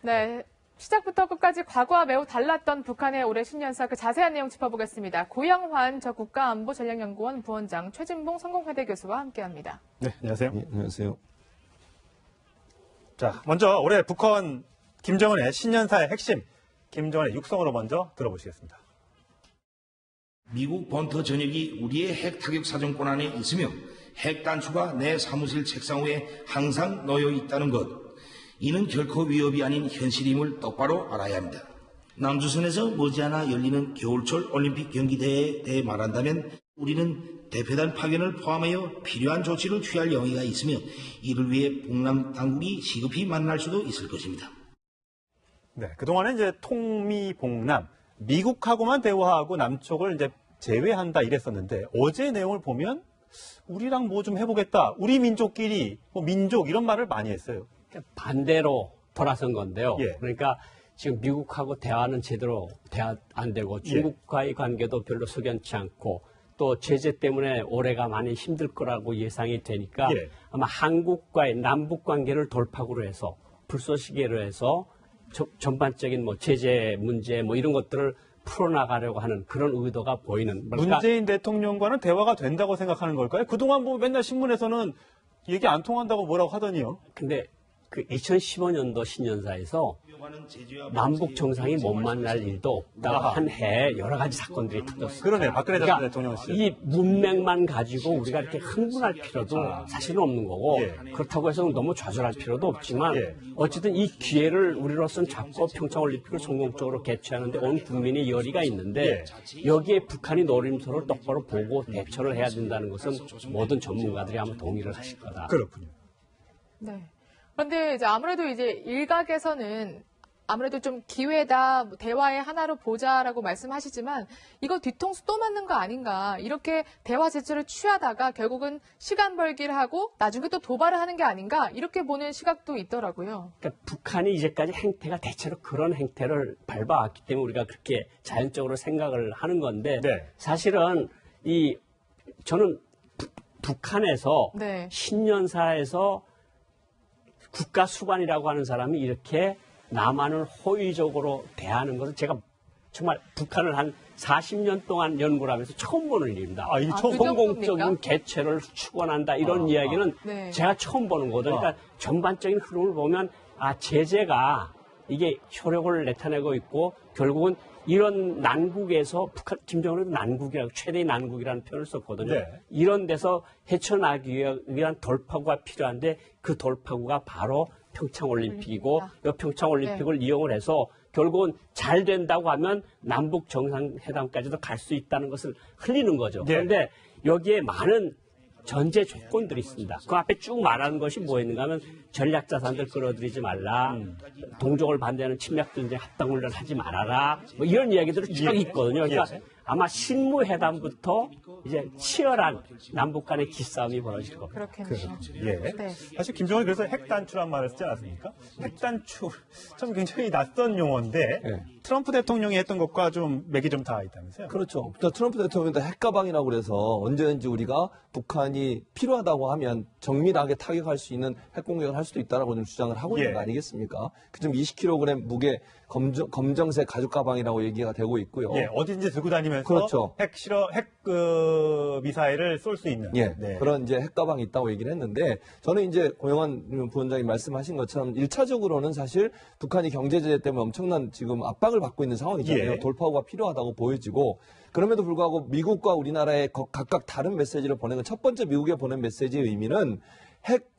네, 시작부터 끝까지 과거와 매우 달랐던 북한의 올해 신년사 그 자세한 내용 짚어보겠습니다. 고영환 전 국가안보전략연구원 부원장, 최진봉 성공회대 교수와 함께합니다. 네, 안녕하세요. 네, 안녕하세요. 자, 먼저 올해 북한 김정은의 신년사의 핵심, 김정은의 육성으로 먼저 들어보시겠습니다. 미국 본토 전역이 우리의 핵 타격 사정권 안에 있으며 핵 단추가 내 사무실 책상 위에 항상 놓여 있다는 것. 이는 결코 위협이 아닌 현실임을 똑바로 알아야 합니다. 남조선에서 머지않아 열리는 겨울철 올림픽 경기대회에 대해 말한다면 우리는 대표단 파견을 포함하여 필요한 조치를 취할 용의가 있으며 이를 위해 북남 당국이 시급히 만날 수도 있을 것입니다. 네, 그동안은 이제 통미봉남, 미국하고만 대화하고 남쪽을 이제 제외한다 이랬었는데 어제 내용을 보면 우리랑 뭐 좀 해보겠다, 우리 민족끼리 뭐 민족 이런 말을 많이 했어요. 반대로 돌아선 건데요. 예. 그러니까 지금 미국하고 대화는 제대로 대화 안 되고 중국과의 관계도 별로 석연치 않고 또 제재 때문에 올해가 많이 힘들 거라고 예상이 되니까 예. 아마 한국과의 남북 관계를 돌파구로 해서 불쏘시개로 해서 전반적인 뭐 제재 문제 뭐 이런 것들을 풀어나가려고 하는 그런 의도가 보이는. 그러니까 문재인 대통령과는 대화가 된다고 생각하는 걸까요? 그동안 뭐 맨날 신문에서는 얘기 안 통한다고 뭐라고 하더니요. 근데 그 2015년도 신년사에서 남북 정상이 못 만날 일도 없다가 한 해에 여러 가지 사건들이 터졌어요. 그러네, 박근혜 그러니까 대통령 씨. 이 문맥만 가지고 우리가 이렇게 흥분할 필요도 사실은 없는 거고 예. 그렇다고 해서 너무 좌절할 필요도 없지만 예. 어쨌든 이 기회를 우리로서는 잡고 평창올림픽을 성공적으로 개최하는데 온 국민의 열의가 있는데 여기에 북한이 노림수를 똑바로 보고 대처를 해야 된다는 것은 모든 전문가들이 아마 동의를 하실 거다. 그렇군요. 네. 그런데 이제 아무래도 이제 일각에서는 아무래도 좀 기회다, 대화의 하나로 보자라고 말씀하시지만 이거 뒤통수 또 맞는 거 아닌가. 이렇게 대화 제스처를 취하다가 결국은 시간 벌기를 하고 나중에 또 도발을 하는 게 아닌가. 이렇게 보는 시각도 있더라고요. 그러니까 북한이 이제까지 행태가 대체로 그런 행태를 밟아왔기 때문에 우리가 그렇게 자연적으로 생각을 하는 건데 네. 사실은 저는 북한에서 네. 신년사에서 국가 수반이라고 하는 사람이 이렇게 남한을 호의적으로 대하는 것은 제가 정말 북한을 한 40년 동안 연구를 하면서 처음 보는 일입니다. 아, 이 처음 공공적인 개최를 축원한다 이런 이야기는 네. 제가 처음 보는 거거든요. 그러니까 전반적인 흐름을 보면 제재가 이게 효력을 나타내고 있고 결국은 이런 난국에서 북한 김정은도 난국이라고 최대의 난국이라는 표현을 썼거든요. 네. 이런 데서 헤쳐나기 위한 돌파구가 필요한데 그 돌파구가 바로 평창올림픽이고 이 평창올림픽을 이용을 해서 결국은 잘 된다고 하면 남북 정상회담까지도 갈 수 있다는 것을 흘리는 거죠. 네. 그런데 여기에 많은 전제 조건들이 있습니다. 그 앞에 쭉 말하는 것이 뭐였는가 하면 전략자산들 끌어들이지 말라, 동족을 반대하는 침략전쟁 합동훈련 하지 말아라, 뭐 이런 이야기들이 쭉 있거든요. 그러니까 아마 실무회담부터 이제 치열한 남북 간의 기싸움이 벌어질 겁니다. 그렇겠네요. 예. 네. 사실 김정은이 그래서 핵단추란 말을 쓰지 않았습니까? 핵단추 참 굉장히 낯선 용어인데 네. 트럼프 대통령이 했던 것과 좀 맥이 좀 닿아 있다면서요? 그렇죠. 트럼프 대통령도 핵가방이라고 그래서 언제든지 우리가 북한이 필요하다고 하면 정밀하게 타격할 수 있는 핵공격을 할 수도 있다라고 좀 주장을 하고 있는 거 아니겠습니까? 그 좀 20kg 무게 검정색 가죽 가방이라고 얘기가 되고 있고요. 예, 어딘지 들고 다니면서 그렇죠. 핵 미사일을 쏠 수 있는 예, 네. 그런 이제 핵가방이 있다고 얘기를 했는데 저는 이제 고영환 부원장이 말씀하신 것처럼 1차적으로는 사실 북한이 경제 제재 때문에 엄청난 지금 압박을 받고 있는 상황이잖아요. 예. 돌파구가 필요하다고 보여지고 그럼에도 불구하고 미국과 우리나라의 각각 다른 메시지를 보내는 첫 번째 미국에 보낸 메시지의 의미는 핵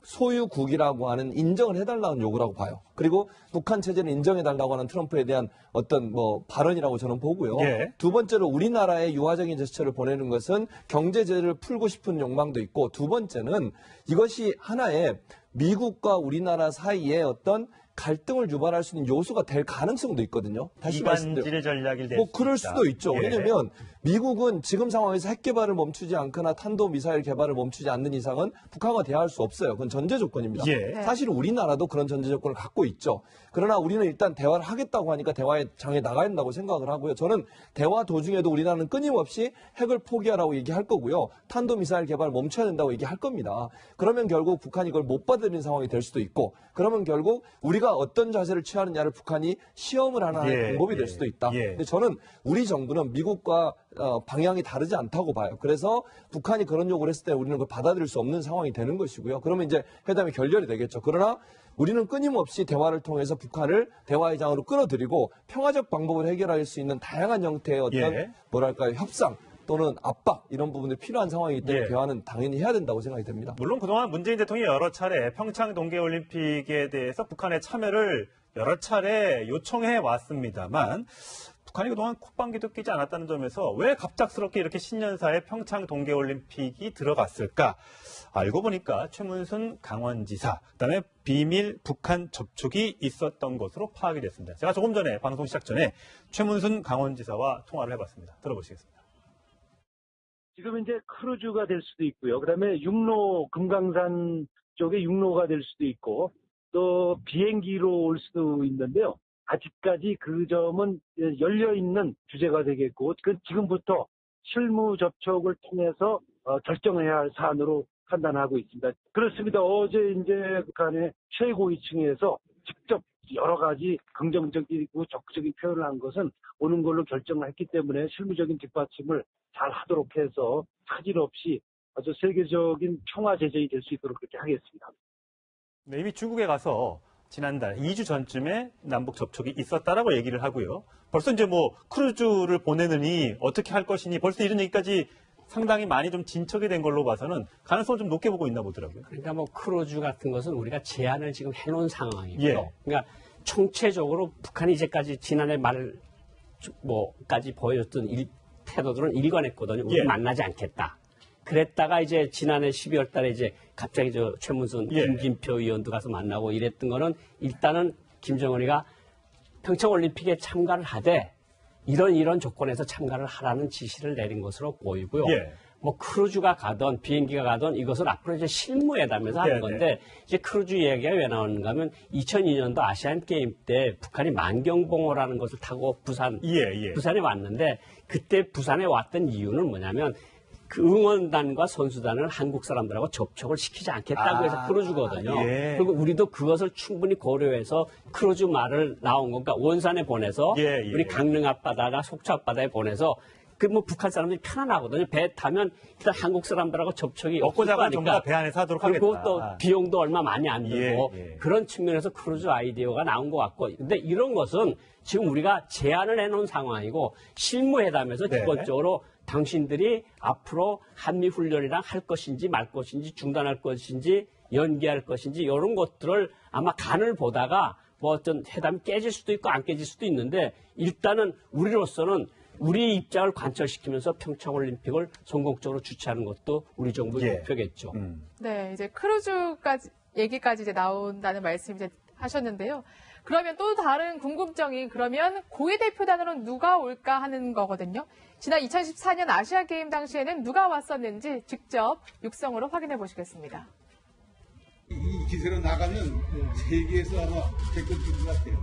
소유국이라고 하는 인정을 해달라는 요구라고 봐요. 그리고 북한 체제를 인정해달라고 하는 트럼프에 대한 어떤 발언이라고 저는 보고요. 예. 두 번째로 우리나라의 유화적인 제스처를 보내는 것은 경제 제재를 풀고 싶은 욕망도 있고 두 번째는 이것이 하나의 미국과 우리나라 사이에 어떤 갈등을 유발할 수 있는 요소가 될 가능성도 있거든요. 다시 말씀드려 이간질 전략일 그럴 수도 있죠. 예. 왜냐하면 미국은 지금 상황에서 핵 개발을 멈추지 않거나 탄도 미사일 개발을 멈추지 않는 이상은 북한과 대화할 수 없어요. 그건 전제 조건입니다. 예. 사실 우리나라도 그런 전제 조건을 갖고 있죠. 그러나 우리는 일단 대화를 하겠다고 하니까 대화의 장에 나가야 된다고 생각을 하고요. 저는 대화 도중에도 우리나라는 끊임없이 핵을 포기하라고 얘기할 거고요. 탄도 미사일 개발 멈춰야 된다고 얘기할 겁니다. 그러면 결국 북한이 이걸 못 받아들이는 상황이 될 수도 있고 그러면 결국 우리가 우리가 어떤 자세를 취하느냐를 북한이 시험을 하는 예, 방법이 될 예, 수도 있다. 예. 근데 저는 우리 정부는 미국과 방향이 다르지 않다고 봐요. 그래서 북한이 그런 요구를 했을 때 우리는 그걸 받아들일 수 없는 상황이 되는 것이고요. 그러면 이제 회담이 결렬이 되겠죠. 그러나 우리는 끊임없이 대화를 통해서 북한을 대화의 장으로 끌어들이고 평화적 방법을 해결할 수 있는 다양한 형태의 어떤 예. 뭐랄까요, 협상 또는 압박 이런 부분들이 필요한 상황이기 때문에 예. 대화는 당연히 해야 된다고 생각이 됩니다. 물론 그동안 문재인 대통령이 여러 차례 평창 동계올림픽에 대해서 북한의 참여를 여러 차례 요청해 왔습니다만 북한이 그동안 콧방귀도 끼지 않았다는 점에서 왜 갑작스럽게 이렇게 신년사에 평창 동계올림픽이 들어갔을까? 알고 보니까 최문순 강원지사, 그다음에 비밀 북한 접촉이 있었던 것으로 파악이 됐습니다. 제가 조금 전에 방송 시작 전에 최문순 강원지사와 통화를 해봤습니다. 들어보시겠습니다. 지금 이제 크루즈가 될 수도 있고요. 그다음에 육로, 금강산 쪽에 육로가 될 수도 있고 또 비행기로 올 수도 있는데요. 아직까지 그 점은 열려있는 주제가 되겠고 그 지금부터 실무 접촉을 통해서 결정해야 할 사안으로 판단하고 있습니다. 그렇습니다. 어제 이제 북한의 최고위층에서 직접 여러 가지 긍정적이고 적극적인 표현을 한 것은 오는 걸로 결정을 했기 때문에 실무적인 뒷받침을 잘 하도록 해서 차질 없이 아주 세계적인 평화 제재이 될 수 있도록 그렇게 하겠습니다. 네, 이미 중국에 가서 지난달 2주 전쯤에 남북 접촉이 있었다라고 얘기를 하고요. 벌써 이제 뭐 크루즈를 보내느니 어떻게 할 것이니 벌써 이런 얘기까지 상당히 많이 좀 진척이 된 걸로 봐서는 가능성을 좀 높게 보고 있나 보더라고요. 그러니까 뭐 크루즈 같은 것은 우리가 제한을 지금 해놓은 상황이고요. 예. 그러니까 총체적으로 북한이 이제까지 지난해 말까지 보여줬던 태도들은 일관했거든요. 우리 예. 만나지 않겠다. 그랬다가 이제 지난해 12월 달에 이제 갑자기 최문순, 예. 김진표 의원도 가서 만나고 이랬던 거는 일단은 김정은이가 평창올림픽에 참가를 하되 이런 조건에서 참가를 하라는 지시를 내린 것으로 보이고요. 예. 뭐 크루즈가 가든 비행기가 가든 이것은 앞으로 이제 실무회담에서 하는 네, 건데 이제 크루즈 이야기가 왜 나오는가 하면 2002년도 아시안 게임 때 북한이 만경봉호라는 것을 타고 예. 부산에 왔는데 그때 부산에 왔던 이유는 뭐냐면 그 응원단과 선수단을 한국 사람들하고 접촉을 시키지 않겠다고 해서 크루즈거든요. 예. 그리고 우리도 그것을 충분히 고려해서 크루즈 말을 나온 거니까 원산에 보내서 예. 우리 강릉 앞바다나 속초 앞바다에 보내서 그 뭐 북한 사람들이 편안하거든요. 배 타면 일단 한국 사람들하고 접촉이 먹고 없을 자고 거니까. 전부 다 배 안에서 하도록 하겠다. 그리고 또 비용도 얼마 많이 안 들고 예. 그런 측면에서 크루즈 아이디어가 나온 것 같고. 근데 이런 것은 지금 우리가 제안을 해놓은 상황이고 실무회담에서 네. 기본적으로 당신들이 앞으로 한미훈련이랑 할 것인지 말 것인지 중단할 것인지 연기할 것인지 이런 것들을 아마 간을 보다가 뭐 어떤 회담이 깨질 수도 있고 안 깨질 수도 있는데 일단은 우리로서는 우리 입장을 관철시키면서 평창올림픽을 성공적으로 주최하는 것도 우리 정부의 예. 목표겠죠. 네, 이제 크루즈까지 얘기까지 이제 나온다는 말씀 이제 하셨는데요. 그러면 또 다른 궁금증이 그러면 고위 대표단으로 누가 올까 하는 거거든요. 지난 2014년 아시아 게임 당시에는 누가 왔었는지 직접 육성으로 확인해 보시겠습니다. 이 기세로 나가면 세계에서 아마 패권인 것 같아요.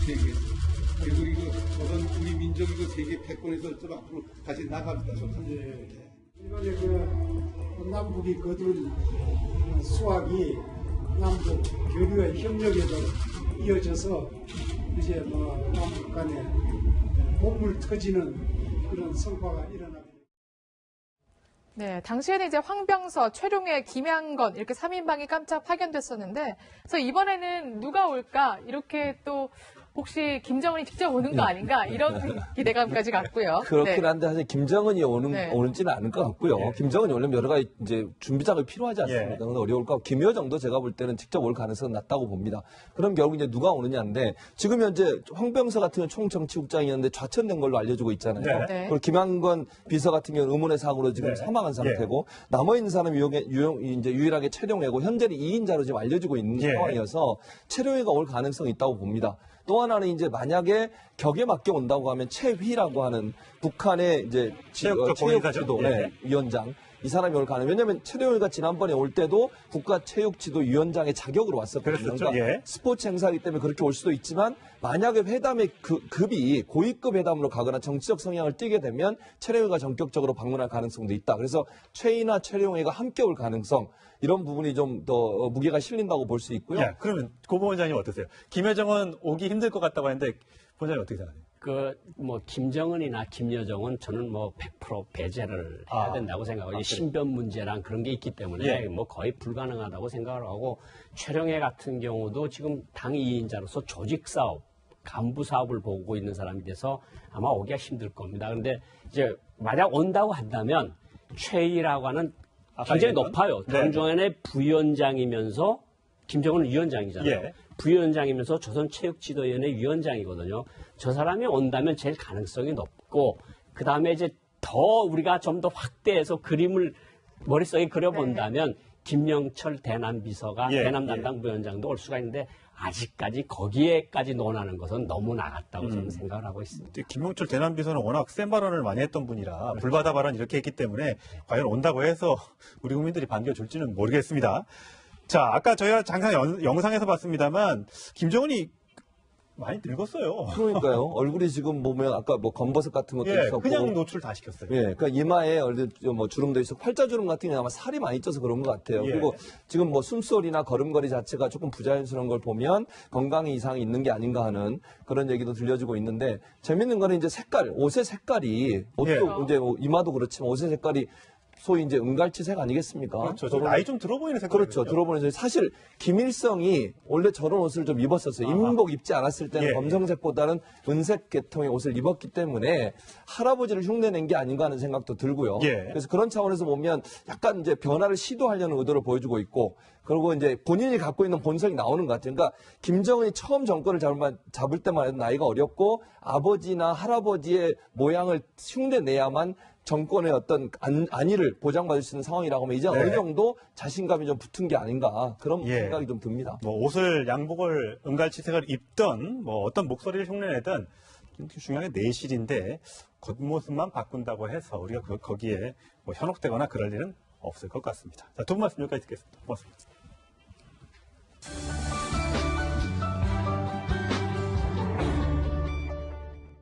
세계에서. 그리고 이거 어떤 우리 민족이 그 세계 패권에서 좀 앞으로 다시 나갑니다. 이번에 그 남북이 거둔 수확이 남북 교류와 협력에도 이어져서 이제 뭐 남북 간에 몸을 터지는 그런 성과가 일어납니다. 네, 당시에는 이제 황병서, 최룡해, 김양건 이렇게 3인방이 깜짝 파견됐었는데, 그래서 이번에는 누가 올까 이렇게 또 혹시 김정은이 직접 오는 거 아닌가 이런 기대감까지 갔고요. 그렇긴 네. 한데 사실 김정은이 네. 오는지는 않을 것 같고요. 예. 김정은이 오려면 여러 가지 이제 준비작업이 필요하지 않습니까? 예. 그래서 어려울 것 같고 김여정도 제가 볼 때는 직접 올 가능성은 낮다고 봅니다. 그럼 결국 이제 누가 오느냐인데 지금 현재 황병서 같은 경우는 총정치국장이었는데 좌천된 걸로 알려지고 있잖아요. 네. 네. 그리고 김양건 비서 같은 경우는 의문의 사고로 지금 네. 사망한 상태고 남아있는 사람이 이제 유일하게 최룡해고 현재는 2인자로 지금 알려지고 있는 예. 상황이어서 최룡해가 올 가능성이 있다고 봅니다. 또 하나는 이제 만약에 격에 맞게 온다고 하면 최휘라고 하는 북한의 이제 체육적 고위사죠. 체육지도 예. 위원장 이 사람이 올 가능. 왜냐하면 최룡해가 지난번에 올 때도 국가체육지도 위원장의 자격으로 왔었거든요. 그랬었죠. 그러니까 예. 스포츠 행사이기 때문에 그렇게 올 수도 있지만 만약에 회담의 급이 고위급 회담으로 가거나 정치적 성향을 띠게 되면 최룡해가 전격적으로 방문할 가능성도 있다. 그래서 최이나 최룡해가 함께 올 가능성 이런 부분이 좀 더 무게가 실린다고 볼 수 있고요. 예, 그러면 고 부원장님 어떠세요? 김여정은 오기 힘들 것 같다고 하는데 부원장님 어떻게 생각하세요? 김정은이나 김여정은 저는 100% 배제를 해야 된다고 생각하고, 신변 문제랑 그런 게 있기 때문에 예. 거의 불가능하다고 생각을 하고, 최령해 같은 경우도 지금 당 2인자로서 조직 사업, 간부 사업을 보고 있는 사람이 돼서 아마 오기가 힘들 겁니다. 그런데 이제 만약 온다고 한다면 최희라고 하는 굉장히 높아요. 네. 당중앙의 부위원장이면서 김정은은 위원장이잖아요. 예. 부위원장이면서 조선체육지도위원회 위원장이거든요. 저 사람이 온다면 제일 가능성이 높고, 그 다음에 이제 더 우리가 좀 더 확대해서 그림을 머릿속에 그려본다면 김영철 대남 비서가 예, 대남 담당 부위원장도 올 수가 있는데, 아직까지 거기에까지 논하는 것은 너무 나갔다고 저는 생각을 하고 있습니다. 김용철 대남비서는 워낙 센 발언을 많이 했던 분이라 불바다 발언 이렇게 했기 때문에 과연 온다고 해서 우리 국민들이 반겨줄지는 모르겠습니다. 자, 아까 저희가 잠깐 영상에서 봤습니다만 김정은이 많이 늙었어요. 그러니까요. 얼굴이 지금 보면 아까 검버섯 같은 것도 예, 있었고. 그냥 노출 다 시켰어요. 예, 그러니까 이마에 주름도 있어 팔자주름 같은 게 아마 살이 많이 쪄서 그런 것 같아요. 예. 그리고 지금 숨소리나 걸음걸이 자체가 조금 부자연스러운 걸 보면 건강에 이상이 있는 게 아닌가 하는 그런 얘기도 들려지고 있는데, 재밌는 거는 이제 옷의 색깔이 옷도 예. 이제 이마도 그렇지만 옷의 색깔이 소위 이제 은갈치색 아니겠습니까? 그렇죠. 좀 나이 좀 들어 보이는 색깔. 그렇죠. 들어보는 사실 김일성이 원래 저런 옷을 좀 입었었어요. 인민복 입지 않았을 때는 예. 검정색보다는 은색 계통의 옷을 입었기 때문에 할아버지를 흉내낸 게 아닌가 하는 생각도 들고요. 예. 그래서 그런 차원에서 보면 약간 이제 변화를 시도하려는 의도를 보여주고 있고, 그리고 이제 본인이 갖고 있는 본성이 나오는 것 같아요. 그러니까 김정은이 처음 정권을 잡을 때만 해도 나이가 어렸고 아버지나 할아버지의 모양을 흉내내야만 정권의 어떤 안위를 보장받을 수 있는 상황이라고 하면 이제 네. 어느 정도 자신감이 좀 붙은 게 아닌가 그런 예. 생각이 좀 듭니다. 옷을 양복을 은갈치색을 입던 어떤 목소리를 흉내내던 중요한 게 내실인데 겉모습만 바꾼다고 해서 우리가 거기에 현혹되거나 그럴 일은 없을 것 같습니다. 자, 두 분 말씀 여기까지 듣겠습니다. 고맙습니다.